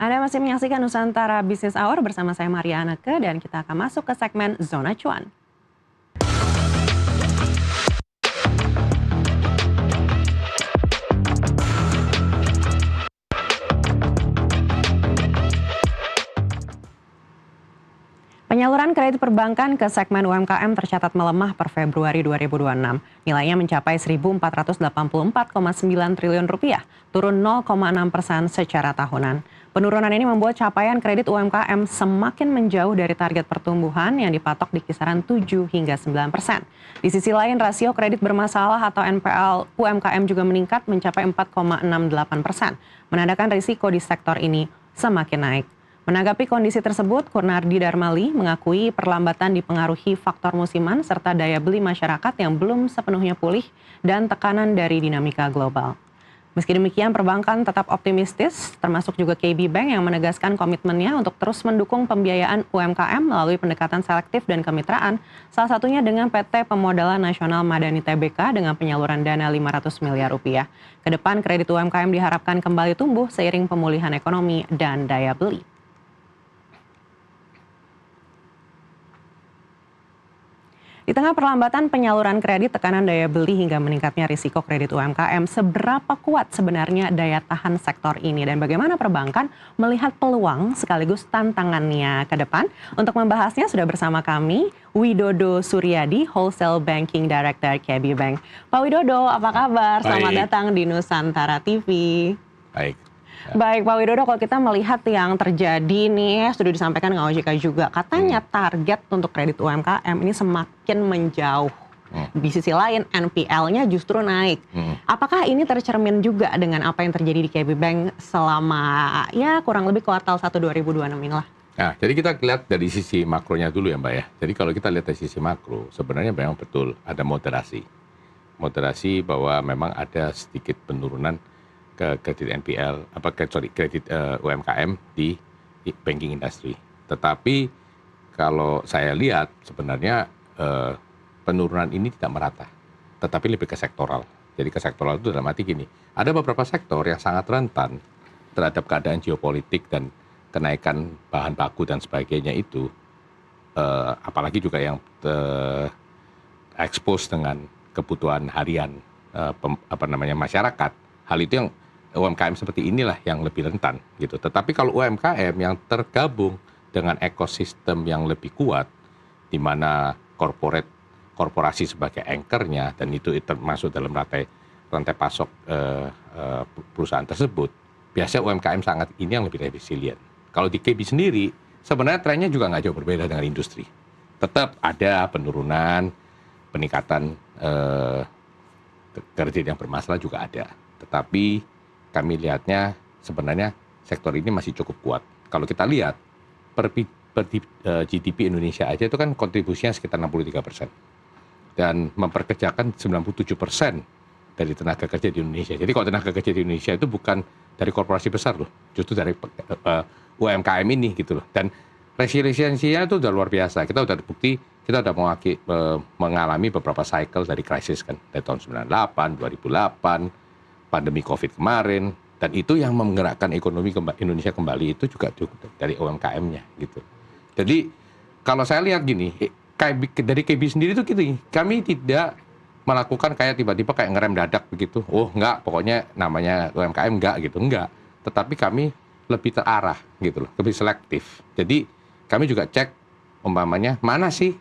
Anda masih menyaksikan Nusantara Business Hour bersama saya Maria Aneke dan kita akan masuk ke segmen Zona Cuan. Penyaluran kredit perbankan ke segmen UMKM tercatat melemah per Februari 2026. Nilainya mencapai Rp1.484,9 triliun, turun 0,6% secara tahunan. Penurunan ini membuat capaian kredit UMKM semakin menjauh dari target pertumbuhan yang dipatok di kisaran 7 hingga 9%. Di sisi lain, rasio kredit bermasalah atau NPL UMKM juga meningkat mencapai 4,68%, menandakan risiko di sektor ini semakin naik. Menanggapi kondisi tersebut, Kurnardi Darmali mengakui perlambatan dipengaruhi faktor musiman serta daya beli masyarakat yang belum sepenuhnya pulih dan tekanan dari dinamika global. Meski demikian, perbankan tetap optimistis, termasuk juga KB Bank yang menegaskan komitmennya untuk terus mendukung pembiayaan UMKM melalui pendekatan selektif dan kemitraan, salah satunya dengan PT Pemodalan Nasional Madani Tbk dengan penyaluran dana Rp500 miliar. Kedepan kredit UMKM diharapkan kembali tumbuh seiring pemulihan ekonomi dan daya beli. Di tengah perlambatan penyaluran kredit, tekanan daya beli hingga meningkatnya risiko kredit UMKM, seberapa kuat sebenarnya daya tahan sektor ini dan bagaimana perbankan melihat peluang sekaligus tantangannya ke depan? Untuk membahasnya sudah bersama kami Widodo Suryadi, Wholesale Banking Director KB Bank. Pak Widodo, apa kabar? Selamat datang di Nusantara TV. Baik. Baik Pak Widodo, kalau kita melihat yang terjadi nih, sudah disampaikan dengan OJK juga, katanya target untuk kredit UMKM ini semakin menjauh. Di sisi lain NPL-nya justru naik. Apakah ini tercermin juga dengan apa yang terjadi di KB Bank selama ya kurang lebih kuartal 1 2026 inilah? Nah, jadi kita lihat dari sisi makronya dulu ya Mbak ya. Jadi kalau kita lihat dari sisi makro, sebenarnya memang betul ada moderasi. Moderasi bahwa memang ada sedikit penurunan ke kredit NPL, kredit UMKM di banking industry. Tetapi kalau saya lihat sebenarnya penurunan ini tidak merata, tetapi lebih ke sektoral. Jadi ke sektoral itu dalam arti gini, ada beberapa sektor yang sangat rentan terhadap keadaan geopolitik dan kenaikan bahan baku dan sebagainya itu, apalagi juga yang expose dengan kebutuhan harian masyarakat. Hal itu yang UMKM seperti inilah yang lebih rentan gitu. Tetapi kalau UMKM yang tergabung dengan ekosistem yang lebih kuat, di mana korporasi sebagai anchor-nya dan itu termasuk dalam rantai pasok perusahaan tersebut, biasanya UMKM sangat ini yang lebih resilient. Kalau di KB sendiri, sebenarnya trennya juga nggak jauh berbeda dengan industri. Tetap ada penurunan, peningkatan kredit yang bermasalah juga ada. Tetapi kami lihatnya sebenarnya sektor ini masih cukup kuat. Kalau kita lihat per GDP Indonesia aja itu kan kontribusinya sekitar 63%. Dan memperkerjakan 97% dari tenaga kerja di Indonesia. Jadi kalau tenaga kerja di Indonesia itu bukan dari korporasi besar loh, justru dari UMKM ini gitu loh. Dan resiliensinya itu udah luar biasa. Kita udah bukti, kita udah mengalami beberapa cycle dari krisis kan. Dari tahun 98, 2008, pandemi COVID kemarin, dan itu yang menggerakkan ekonomi Indonesia kembali itu juga dari UMKM-nya gitu. Jadi kalau saya lihat gini, dari KB sendiri itu gitu, kami tidak melakukan kayak tiba-tiba kayak ngerem dadak begitu. Oh enggak, pokoknya namanya UMKM enggak gitu, enggak. Tetapi kami lebih terarah gitu loh, lebih selektif. Jadi kami juga cek umpamanya mana sih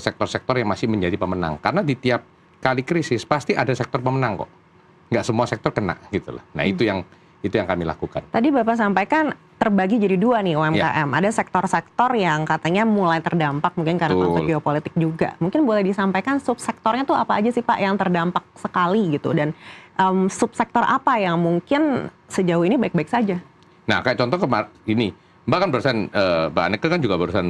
sektor-sektor yang masih menjadi pemenang. Karena di tiap kali krisis pasti ada sektor pemenang kok. Nggak semua sektor kena gitu loh. Nah itu yang kami lakukan. Tadi Bapak sampaikan terbagi jadi dua nih UMKM. Ya. Ada sektor-sektor yang katanya mulai terdampak mungkin karena konflik geopolitik juga. Mungkin boleh disampaikan subsektornya tuh apa aja sih Pak yang terdampak sekali gitu, dan subsektor apa yang mungkin sejauh ini baik-baik saja? Nah kayak contoh ini, Mbak kan barusan, Mbak Aneke kan juga barusan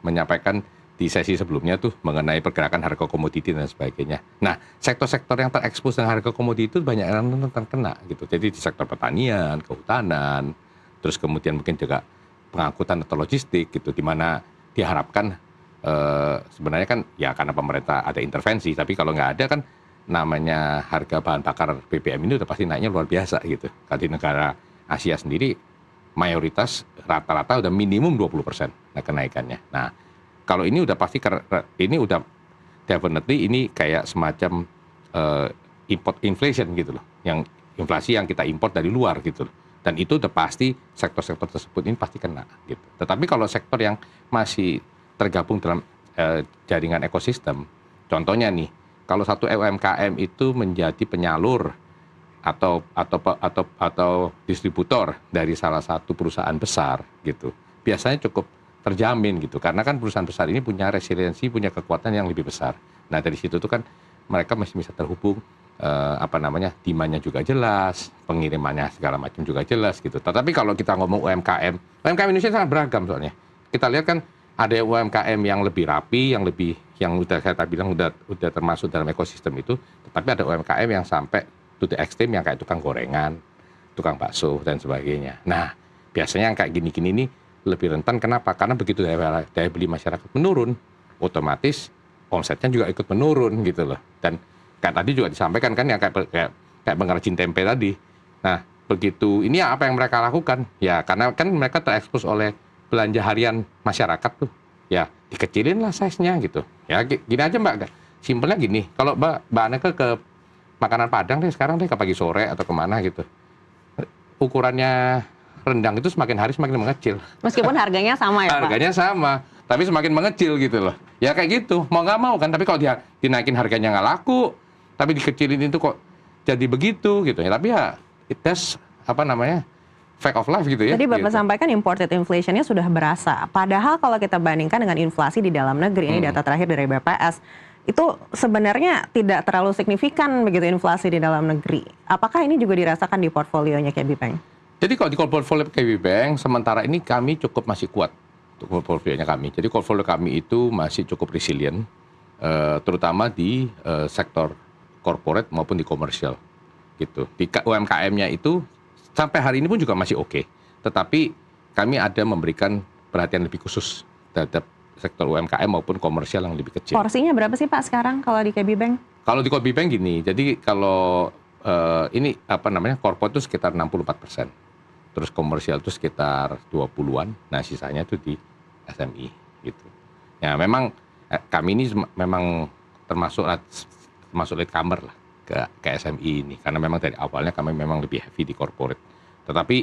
menyampaikan di sesi sebelumnya tuh mengenai pergerakan harga komoditi dan sebagainya. Nah, sektor-sektor yang terekspos dengan harga komoditi itu banyak yang terkena gitu. Jadi di sektor pertanian, kehutanan, terus kemudian mungkin juga pengangkutan atau logistik gitu, di mana diharapkan sebenarnya kan ya karena pemerintah ada intervensi, tapi kalau nggak ada kan namanya harga bahan bakar BBM ini udah pasti naiknya luar biasa gitu. Kalau di negara Asia sendiri mayoritas rata-rata udah minimum 20% kenaikannya. Nah, kalau ini udah pasti ini udah definitely ini kayak semacam import inflation gitu loh. Yang inflasi yang kita import dari luar gitu loh. Dan itu udah pasti sektor-sektor tersebut ini pasti kena gitu. Tetapi kalau sektor yang masih tergabung dalam jaringan ekosistem, contohnya nih, kalau satu UMKM itu menjadi penyalur atau distributor dari salah satu perusahaan besar gitu, biasanya cukup terjamin gitu, karena kan perusahaan besar ini punya resiliensi, punya kekuatan yang lebih besar. Nah dari situ tuh kan mereka masih bisa terhubung, demand-nya juga jelas, pengirimannya segala macam juga jelas gitu. Tetapi kalau kita ngomong UMKM Indonesia sangat beragam soalnya. Kita lihat kan ada UMKM yang lebih rapi, yang udah saya bilang udah termasuk dalam ekosistem itu, tetapi ada UMKM yang sampai to the extreme yang kayak tukang gorengan, tukang bakso dan sebagainya. Nah, biasanya yang kayak gini-gini ini lebih rentan. Kenapa? Karena begitu daya beli masyarakat menurun, otomatis omsetnya juga ikut menurun gitu loh. Dan kayak tadi juga disampaikan kan yang kayak pengrajin tempe tadi. Nah, begitu ini apa yang mereka lakukan? Ya, karena kan mereka terekspos oleh belanja harian masyarakat tuh. Ya, dikecilin lah size-nya gitu. Ya, gini aja Mbak. Simpelnya gini, kalau Mbak Aneke ke makanan Padang deh sekarang deh ke pagi sore atau kemana gitu, ukurannya rendang itu semakin hari semakin mengecil. Meskipun harganya sama ya Pak? Harganya sama, tapi semakin mengecil gitu loh. Ya kayak gitu, mau nggak mau kan. Tapi kalau dia dinaikin harganya nggak laku, tapi dikecilin itu kok jadi begitu gitu ya. Tapi ya that's fact of life gitu ya. Tadi Bapak gitu. sampaikan imported inflation-nya sudah berasa. Padahal kalau kita bandingkan dengan inflasi di dalam negeri, ini data terakhir dari BPS, itu sebenarnya tidak terlalu signifikan begitu inflasi di dalam negeri. Apakah ini juga dirasakan di portfolionya KB Bank? Jadi kalau di portfolio KB Bank, sementara ini kami cukup masih kuat untuk portfolionya kami. Jadi portfolio kami itu masih cukup resilient, terutama di sektor corporate maupun di komersial. Gitu. Di UMKM-nya itu sampai hari ini pun juga masih oke. Tetapi kami ada memberikan perhatian lebih khusus terhadap sektor UMKM maupun komersial yang lebih kecil. Porsinya berapa sih Pak sekarang kalau di KB Bank? Kalau di KB Bank gini, jadi kalau corporate itu sekitar 64%. Terus komersial itu sekitar 20-an. Nah, sisanya itu di SME gitu. Ya, memang kami ini memang termasuk latecomer lah ke SME ini, karena memang dari awalnya kami memang lebih heavy di corporate. Tetapi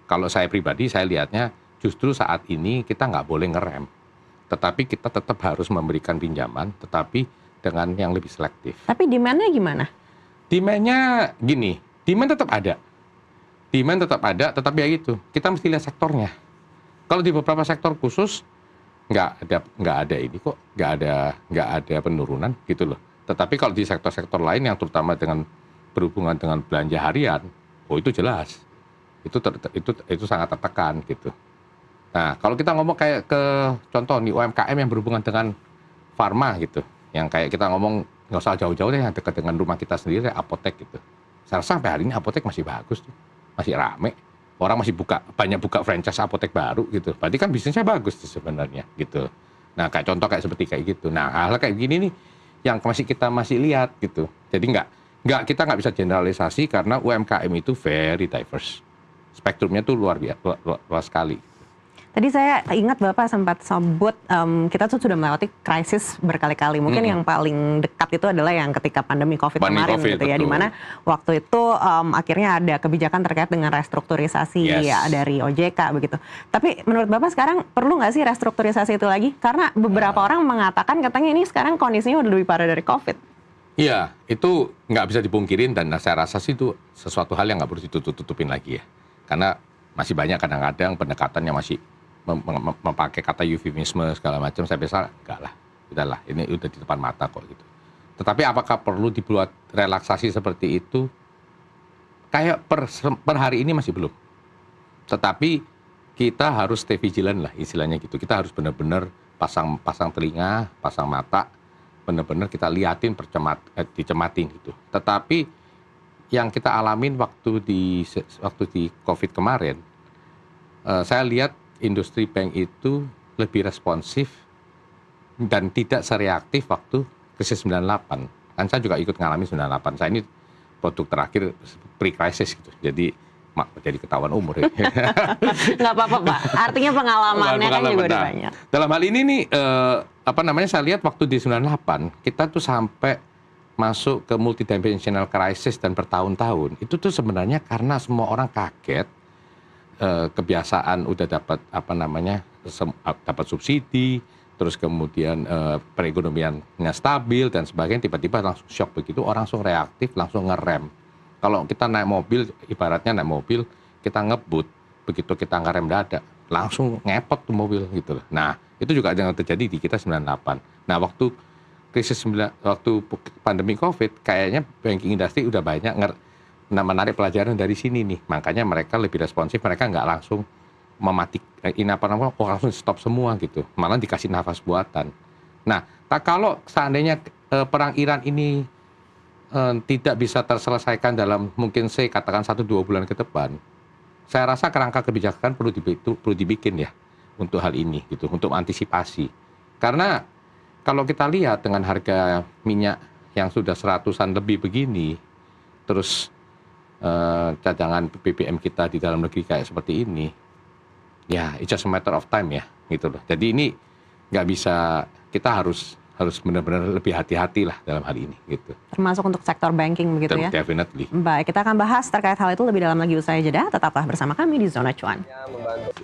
kalau saya pribadi, saya lihatnya justru saat ini kita nggak boleh ngerem. Tetapi kita tetap harus memberikan pinjaman, tetapi dengan yang lebih selektif. Tapi demand-nya gimana? Demand-nya gini, demand tetap ada. Demand tetap ada, tetapi ya gitu, kita mesti lihat sektornya. Kalau di beberapa sektor khusus, nggak ada penurunan gitu loh. Tetapi kalau di sektor-sektor lain yang terutama dengan berhubungan dengan belanja harian, itu jelas. Itu sangat tertekan gitu. Nah, kalau kita ngomong kayak ke contoh nih UMKM yang berhubungan dengan farma gitu, yang kayak kita ngomong nggak usah jauh-jauh deh, yang dekat dengan rumah kita sendiri, apotek gitu. Saya rasa sampai hari ini apotek masih bagus tuh, masih rame. Orang masih banyak buka franchise apotek baru gitu. Berarti kan bisnisnya bagus tuh sebenarnya gitu. Nah, kayak contoh kayak seperti kayak gitu. Nah, hal kayak gini nih yang kita masih lihat gitu. Jadi kita nggak bisa generalisasi karena UMKM itu very diverse. Spektrumnya tuh luar sekali. Tadi saya ingat Bapak sempat sebut kita tuh sudah melewati krisis berkali-kali. Mungkin yang paling dekat itu adalah yang ketika pandemi COVID kemarin gitu ya. Di mana waktu itu akhirnya ada kebijakan terkait dengan restrukturisasi dari OJK begitu. Tapi menurut Bapak sekarang perlu nggak sih restrukturisasi itu lagi? Karena beberapa orang mengatakan katanya ini sekarang kondisinya udah lebih parah dari COVID. Iya, itu nggak bisa dipungkirin dan saya rasa sih itu sesuatu hal yang nggak perlu ditutup-tutupin lagi ya. Karena masih banyak kadang-kadang pendekatannya masih memakai kata eufemisme segala macam. Saya biasa enggak lah, udahlah ini udah di depan mata kok gitu. Tetapi apakah perlu dibuat relaksasi seperti itu? Kayak per hari ini masih belum. Tetapi kita harus stay vigilant lah istilahnya gitu. Kita harus benar-benar pasang telinga, pasang mata, benar-benar kita liatin dicematin gitu. Tetapi yang kita alamin waktu di COVID kemarin, saya lihat industri bank itu lebih responsif dan tidak sereaktif waktu krisis 98. Kan saya juga ikut ngalamin 98. Saya ini produk terakhir pre-crisis gitu. Jadi jadi ketahuan umur ya. Nggak apa-apa Pak, artinya pengalamannya kan juga udah banyak. Dalam hal ini nih, saya lihat waktu di 98, kita tuh sampai masuk ke multidimensional crisis dan bertahun-tahun. Itu tuh sebenarnya karena semua orang kaget, kebiasaan udah dapat dapat subsidi, terus kemudian perekonomiannya stabil dan sebagainya, tiba-tiba langsung shock begitu, orang langsung reaktif, langsung ngerem. Kalau kita naik mobil, ibaratnya naik mobil, kita ngebut, begitu kita ngerem dadak, langsung ngepot tuh mobil gitu loh. Nah, itu juga yang terjadi di kita 98. Nah, waktu pandemi COVID, kayaknya banking industry udah banyak menarik pelajaran dari sini nih. Makanya mereka lebih responsif, mereka nggak langsung langsung stop semua gitu. Malah dikasih nafas buatan. Nah, kalau seandainya perang Iran ini tidak bisa terselesaikan dalam mungkin katakan 1-2 bulan ke depan, saya rasa kerangka kebijakan perlu dibikin ya untuk hal ini gitu, untuk antisipasi. Karena kalau kita lihat dengan harga minyak yang sudah 100-an lebih begini, terus cadangan BBM kita di dalam negeri kayak seperti ini, ya it's just a matter of time ya gitu loh. Jadi ini nggak bisa, kita harus benar-benar lebih hati-hati lah dalam hal ini gitu. Termasuk untuk sektor banking begitu ya? Definitely. Baik, kita akan bahas terkait hal itu lebih dalam lagi usai jeda. Tetaplah bersama kami di Zona Cuan. Membantu.